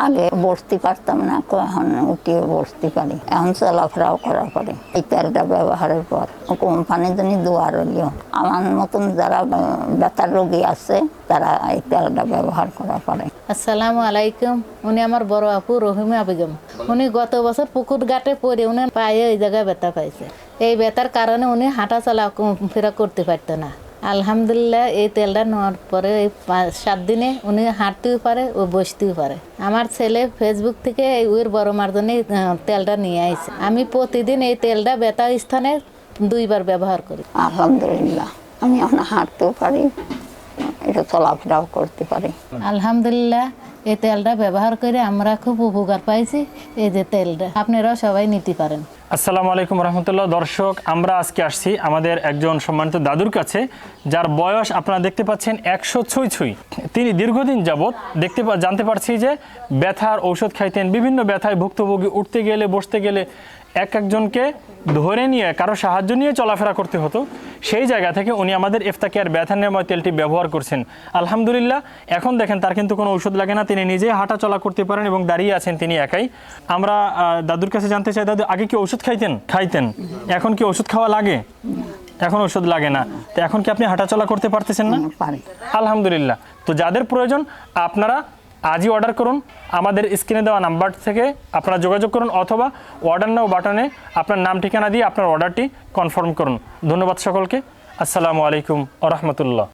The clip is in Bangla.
আগে বসতে পারতাম না, এখন উঠিয়ে বসতে পারি, এখন চলাফেরাও করা পারে এই তেলটা ব্যবহারের পর। কোম্পানি জন্য দোয়া রইল, আমার মতন যারা ব্যথার রোগী আছে তারা এই তেলটা ব্যবহার করা পারে। আসসালামু আলাইকুম। উনি আমার বড় আপু রহিমা বেগম। উনি গত বছর পুকুর ঘাটে পড়ে উনি পায়ে এই জায়গায় ব্যথা পাইছে। এই ব্যথার কারণে উনি হাঁটা চলা ফেরা করতে পারতো না। আলহামদুলিল্লাহ এই তেলটা নেওয়ার পরে এই 7 দিনে উনি হাঁটতেও পারে ও বসতেও পারে। আমার ছেলে ফেসবুক থেকে ওর বড় মার জন্য তেলটা নিয়ে আসছে। আমি প্রতিদিন এই তেলটা ব্যথা স্থানে 2 বার ব্যবহার করি। আলহামদুলিল্লাহ আমি এখন হাঁটতেও পারি, এটা চলাফেরাও করতে পারি। আলহামদুলিল্লাহ এই তেলটা ব্যবহার করে আমরা খুব উপকার পাইছি। এই যে তেলটা আপনারাও সবাই নিতে পারেন। আসসালামু আলাইকুম রহমতুল্লাহ। দর্শক, আমরা আজকে আসছি আমাদের একজন সম্মানিত দাদুর কাছে, যার বয়স আপনারা দেখতে পাচ্ছেন 100 ছুঁই। তিনি দীর্ঘদিন যাবৎ জানতে পারছি যে ব্যথার ঔষধ খাইতেন, বিভিন্ন ব্যথায় ভুক্তভোগী, উঠতে গেলে বসতে গেলে একজনকে ধরে নিয়ে কারো সাহায্য নিয়ে চলাফেরা করতে হতো। সেই জায়গা থেকে উনি আমাদের ইফতাকিয়ার ব্যথা নিরাময় তেলটি ব্যবহার করছেন। আলহামদুলিল্লাহ এখন দেখেন তার কিন্তু কোনো ঔষধ লাগে না, তিনি নিজেই হাঁটা চলা করতে পারেন এবং দাঁড়িয়ে আছেন তিনি একাই। আমরা দাদুর কাছে জানতে চাই, দাদু আগে কি ওষুধ খাইতেন, এখন কি ওষুধ খাওয়া লাগে? এখন ওষুধ লাগে না, তো এখন কি আপনি হাঁটা চলা করতে পারতেছেন না? আলহামদুলিল্লাহ। তো যাদের প্রয়োজন আপনারা আজই অর্ডার করুন, আমাদের স্ক্রিনে দেওয়া নাম্বার থেকে আপনারা যোগাযোগ করুন, অথবা অর্ডার নাও বাটনে আপনার নাম ঠিকানা দিয়ে আপনার অর্ডারটি কনফার্ম করুন। ধন্যবাদ সকলকে। আসসালামু আলাইকুম ওয়া রাহমাতুল্লাহ।